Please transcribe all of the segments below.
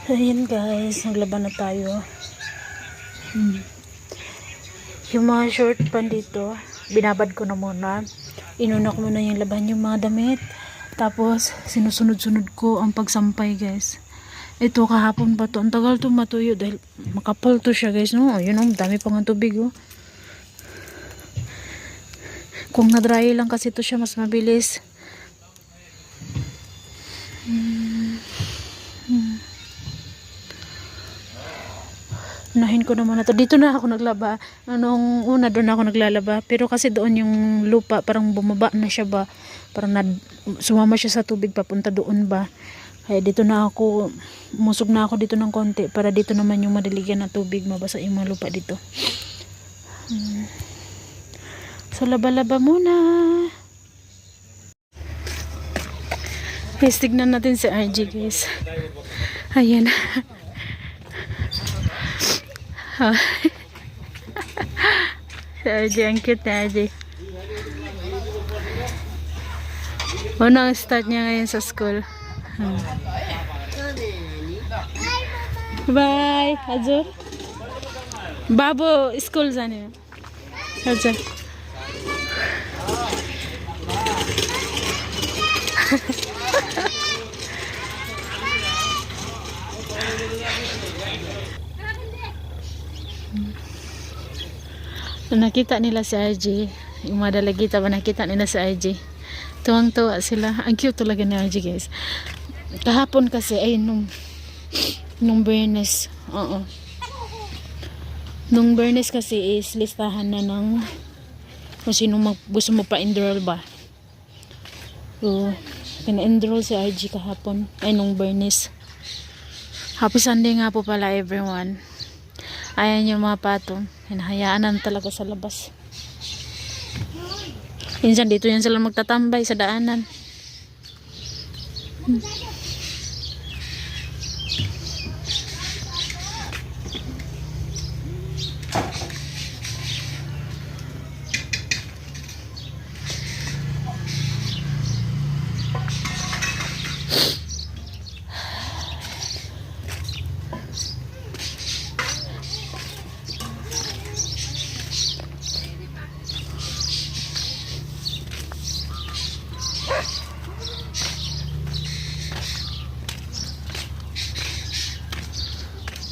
Ayan guys, naglaban na tayo. Yung mga short pan dito, binabad ko na muna. Inuna ko muna yung laban yung mga damit. Tapos, sinusunod-sunod ko ang pagsampay guys. Ito kahapon pa to. Ang tagal to matuyo dahil makapal to siya guys. No? Yun ang dami pang tubig oh. Kung na-dry lang kasi to siya, mas mabilis. Unahin ko naman na to. Dito na ako naglaba. Anong una doon ako naglalaba. Pero kasi doon yung lupa parang bumaba na siya ba. Parang sumama siya sa tubig papunta doon ba. Kaya dito na ako, musog na ako dito ng konti. Para dito naman yung madiligan na tubig. Mabasa yung mga lupa dito. So laba-laba muna. Guys, tignan natin si RG guys. Ayan. Si RJ, ang cute ni RJ. Unang start niya ngayon sa school. Bye, Azur. Babo, school जाने. Azur. Nakita nila si RJ, yung mga dalagita ba nakita nila si RJ, tuwang-tuwa sila. Ang cute talaga ni RJ guys. Kahapon kasi ay nung Biyernes, nung Biyernes kasi is listahan na ng kung sino gusto mo pa enroll ba. So pina-enroll si RJ kahapon ay nung Biyernes. Happy Sunday nga po pala everyone. Ayan yung mga patong. Hinahayaan na talaga sa labas. Minsan dito yan sila magtatambay sa daanan.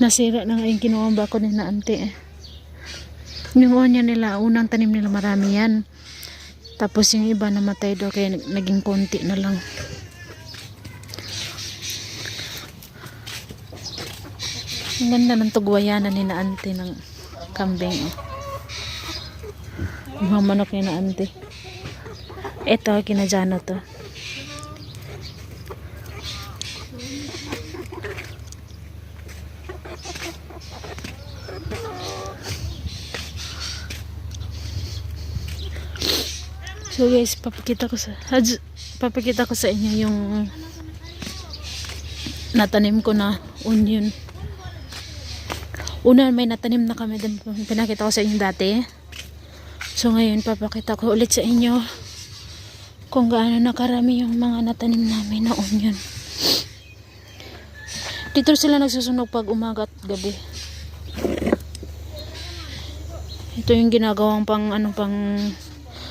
Nasira na nga yung kinuha ba ko ni na ante eh. Yung onya nila, unang tanim nila marami yan. Tapos yung iba namatay daw kaya naging konti na lang. Ang ganda ng tugwayanan ni na ante ng kambing oh. Yung mga manok ni na ante. Ito, kinadjano to. So guys, papakita ko sa inyo yung natanim ko na onion. Una may natanim na kami din, pinakita ko sa inyo dati. So ngayon papakita ko ulit sa inyo kung gaano nakarami yung mga natanim namin na onion. Dito sila nagsusunog pag umaga at gabi. Ito yung ginagawang pang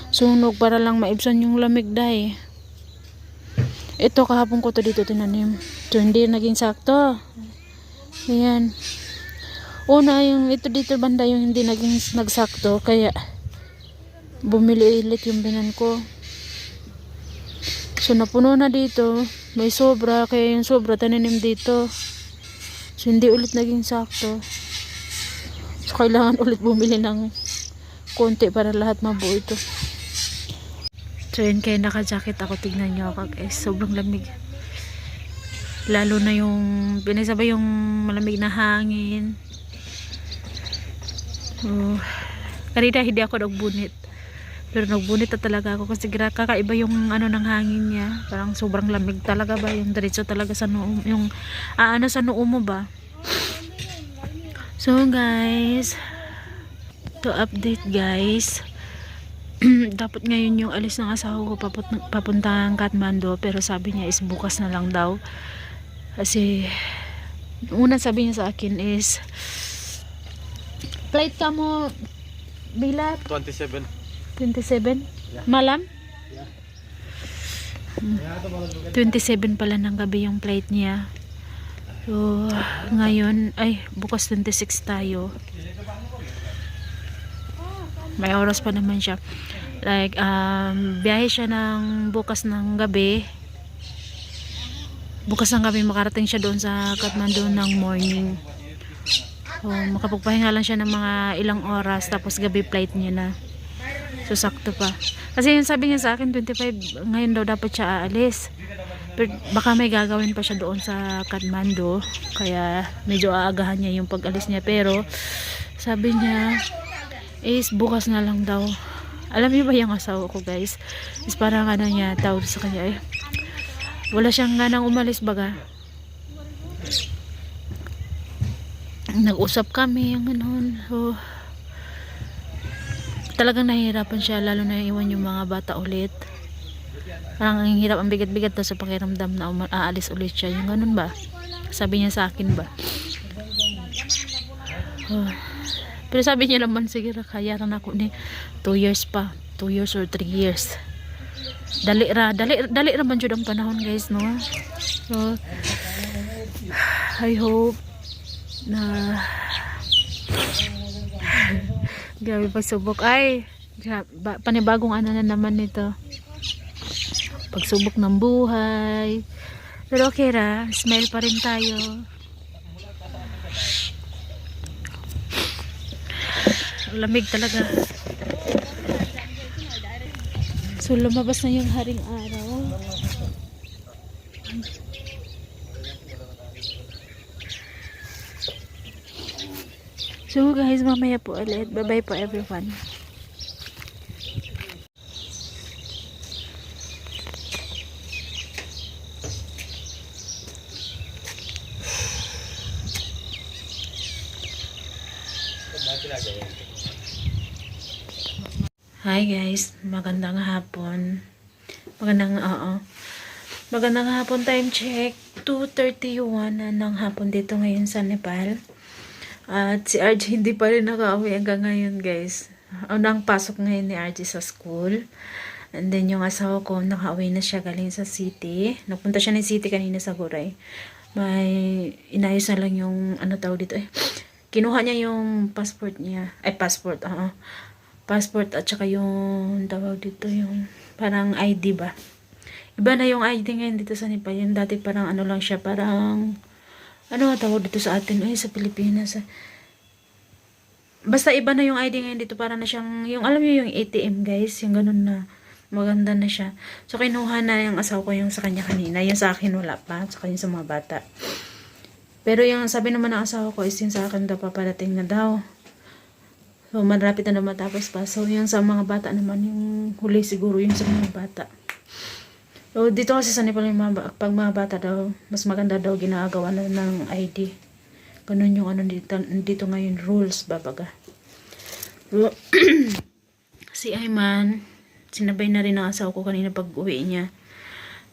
sunog para lang maibsan yung lamig dahil. Ito kahapon ko to dito tinanim. So hindi naging sakto. Ayan. Una yung ito dito banda yung hindi naging nagsakto kaya bumili ulit yung binan ko. So napuno na dito. May sobra kaya yung sobra tananim dito. So hindi ulit naging sakto. So kailangan ulit bumili ng konti para lahat mabuo ito. So yun kaya naka-jacket ako, tignan nyo ako guys, sobrang lamig. Lalo na yung pinasabay yung malamig na hangin. Kanina hindi ako nagbunit. Pero nagbunit na talaga ako kasi kakaiba yung ng hangin niya. Parang sobrang lamig talaga ba, yung diretso talaga sa noo, yung sa noo mo ba. So guys, to update guys, dapat ngayon yung alis ng asawa ko papuntang Kathmandu, pero sabi niya is bukas na lang daw kasi Una sabi niya sa akin is, flight ka mo, Bilat? 27. 27? Malam? Yeah. 27 pala ng gabi yung flight niya. So, ngayon, ay, bukas 26 tayo. May oras pa naman siya. Like, biyahe siya ng bukas ng gabi. Bukas ng gabi makarating siya doon sa Kathmandu ng morning. So, makapagpahinga lang siya ng mga ilang oras tapos gabi flight niya na. So, sakto pa. Kasi yung sabi niya sa akin, 25, ngayon daw dapat siya aalis. Pero baka may gagawin pa siya doon sa Kathmandu. Kaya medyo aagahan niya yung pag-alis niya. Pero, sabi niya, is bukas na lang daw. Alam niyo ba yung asawa ko, guys? Is parang ano niya, tawag sa kanya wala siyang ganang umalis baga. Nag-usap kami yung ganun. So, talagang nahihirapan siya, lalo na iwan yung mga bata ulit. Parang ang hirap, ang bigat-bigat na sa pakiramdam na aalis ulit siya. Yung ganun ba? Sabi niya sa akin ba? Pero sabi niya naman, sige, kaya rin ako ni 2 years pa. 2 years or 3 years. Dali naman jud ang panahon, guys, no? So, I hope na grabe pagsubok. Ay, panibagong ano na naman nito. Pagsubok ng buhay. Pero okay ra, smile pa rin tayo. Lamig talaga. So, lumabas na yung haring araw. So, guys, mamaya po ulit. Bye-bye po, everyone. Hi guys, magandang hapon. Magandang hapon, time check. 2:31 na ng hapon dito ngayon sa Nepal. At si RJ hindi pa rin nakauwi hanggang ngayon, guys. Unang pasok ngayon ni RJ sa school. And then yung asawa ko, nakauwi na siya galing sa city. Napunta siya ng city kanina sa Guray. May inayos na lang yung ano tawag dito kinuha niya yung passport niya. Passport at saka yung tawag dito yung parang ID ba. Iba na yung ID ngayon dito sa Nepal. Yung dati parang ano lang siya, parang ano tawag dito sa atin sa Pilipinas. Basta iba na yung ID ngayon dito, para na siyang yung alam niyo yung ATM, guys, yung ganun na maganda na siya. So kinuha na yung asawa ko yung sa kanya kanina. Yung sa akin wala pa, sa kanya sa mga bata. Pero yung sabi naman ng asawa ko is yung sa akin daw paparating na daw. So, malapit na matapos pa. So, yung sa mga bata naman, yung huli siguro yung sa mga bata. So, dito kasi sa Nepal, pag mga bata daw, mas maganda daw ginagawa na ng ID. Ganun yung ano dito ngayon, rules, babaga. So, si Ayman, sinabay na rin ang asawa ko kanina pag uwi niya.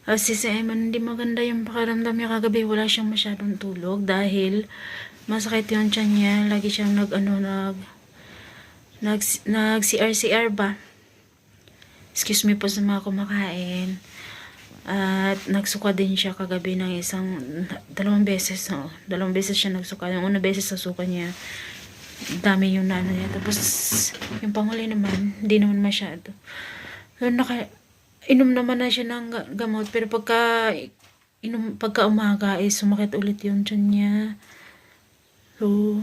Kasi si Ayman, hindi maganda yung pakiramdam niya kagabi. Wala siyang masyadong tulog dahil masakit yung tiyan niya. Lagi siyang nag-CR ba? Excuse me po sa mga kumakain. At nagsuka din siya kagabi ng dalawang beses. Dalawang beses siya nagsuka. Yung una beses sa suka niya, dami yung nano niya. Tapos, yung panghuli naman, hindi naman masyado. So, inom naman na siya ng gamot. Pero pagka umaga, sumakit ulit yung tiyan niya. So,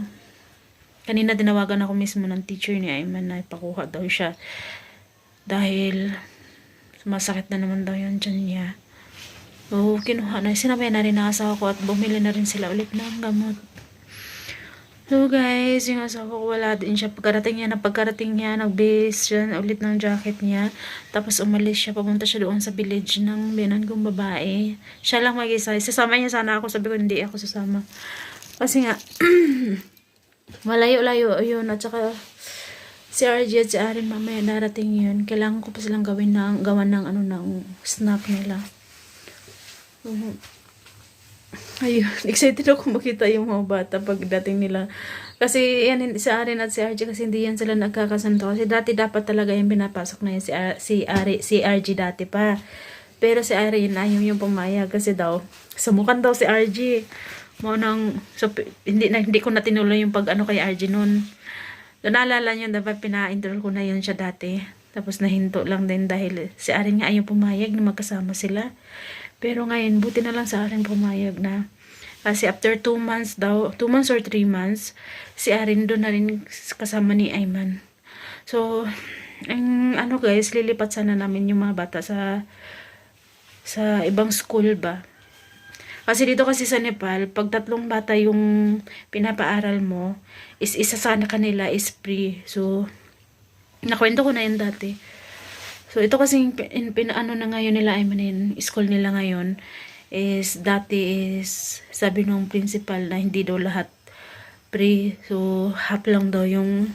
kanina tinawagan ako mismo ng teacher ni Ayman na ipakuha daw siya. Dahil sumasakit na naman daw yung tiyan niya. So, kinuha na. Sinabay na rin ang asawa ko at bumili na rin sila ulit ng gamot. So, guys, yung asawa ko wala din siya. Pagkarating niya, nag-base siya ulit ng jacket niya. Tapos umalis siya. Papunta siya doon sa village ng binan kong babae. Siya lang mag-isa. Sasama niya sana ako. Sabi ko, hindi ako sasama. Kasi nga, malayo-layo yun. At saka si RJ at si Arin mamaya darating yun. Kailangan ko pa silang gawan ng snack nila. Ayun, excited ako makita yung mga bata pagdating nila. Kasi yan, si Arin at si RG kasi hindi yan sila nagkakasanto. Kasi dati dapat talaga yung pinapasok na yun si RG dati pa. Pero si Arin ayaw yung pumayag kasi daw, sumukan daw si RG. Mo nang, so, hindi ko na tinuloy yung pag ano kay RG noon. So, naalala nyo, dapat pina-intro ko na yun siya dati. Tapos nahinto lang din dahil si Arin nga ayaw pumayag na magkasama sila. Pero ngayon, buti na lang sa Arin pumayag na. Kasi after 2 months daw, 2 months or 3 months, si Arin doon na rin kasama ni Ayman. So, ano guys, lilipat sana namin yung mga bata sa ibang school ba. Kasi dito kasi sa Nepal, pag 3 bata yung pinapaaral mo, isa sana kanila is free. So, nakwento ko na yun dati. So, ito kasi pinaano na ngayon nila, I mean, school nila ngayon, is dati is, sabi nung principal na hindi daw lahat free. So, half lang daw yung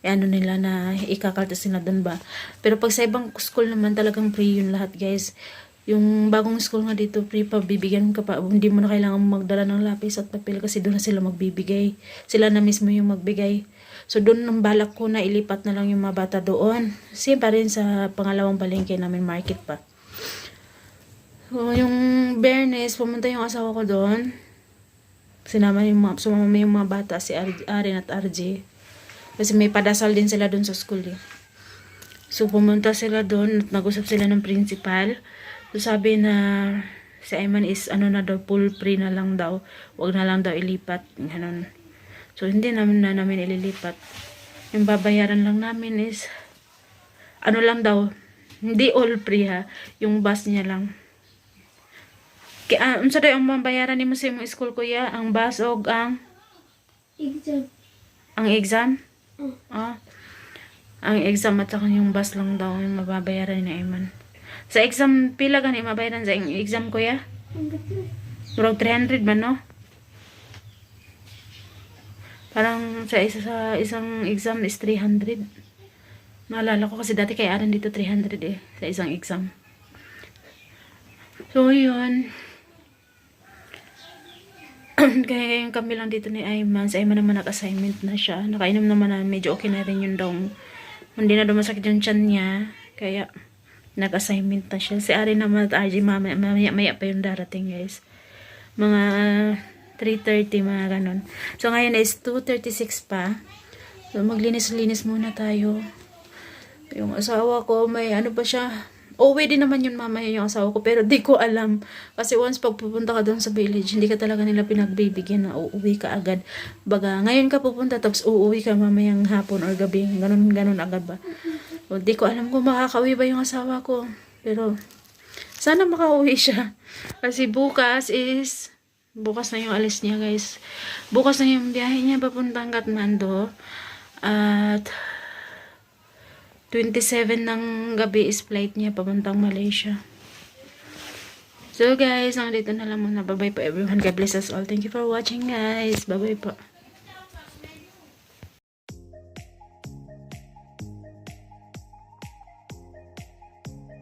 ano nila na ikakaltas nila doon ba. Pero pag sa ibang school naman talagang free yun lahat guys. Yung bagong school nga dito, free pa, bibigyan ka pa. Hindi mo na kailangan magdala ng lapis at papel kasi doon na sila magbibigay. Sila na mismo yung magbigay. So, doon nang balak ko na ilipat na lang yung mga bata doon. Same pa rin sa pangalawang palengke namin, market pa. So, yung Bernes, pumunta yung asawa ko doon. Sumama yung mga bata, si Arin at RJ. Kasi may padasal din sila doon sa school eh. So, pumunta sila doon at nag-usap sila ng principal. So, sabi na si Ayman is ano na daw, full free na lang daw. Huwag na lang daw ilipat. Ganun. So, hindi namin ililipat. Yung babayaran lang namin is ano lang daw. Hindi all free ha. Yung bus niya lang. Kaya, unsa daw ang babayaran ni mo sa imong school kuya? Ang bus o ang Exam. ang exam? Ah. Ang exam at saka yung bus lang daw yung mababayaran ni Ayman. Sa exam, pila gani mabayaran sa exam kuya? Murag 300 ba no? Parang sa isang exam is 300. Naalala ko kasi dati kay Aran dito 300 eh sa isang exam. So yun. Kaya yung kami lang dito ni Ayman. Sa Ayman naman nag-assignment na siya. Nakainom naman na medyo okay na rin yung daw. Hindi na daw masakit yung tiyan niya. Kaya nag-assignment na siya. Si Arin naman at RJ maya pa yung darating guys. Mga 3:30 mga ganon. So ngayon is 2:36 pa. So maglinis-linis muna tayo. Yung asawa ko may ano pa siya. Uwi din naman yun mamaya yung asawa ko. Pero di ko alam. Kasi once pag pupunta ka doon sa village, hindi ka talaga nila pinagbibigyan na uuwi ka agad. Baga, ngayon ka pupunta tapos uuwi ka mamayang hapon or gabi. Ganon agad ba. O, di ko alam kung makakauwi ba yung asawa ko. Pero, sana makauwi siya. Kasi bukas na yung alis niya guys. Bukas na yung biyahe niya papuntang Kathmandu. At 27 ng gabi is flight niya papuntang Malaysia. So guys, hanggang dito na lang muna. Bye bye po everyone. God bless us all. Thank you for watching guys. Bye bye po.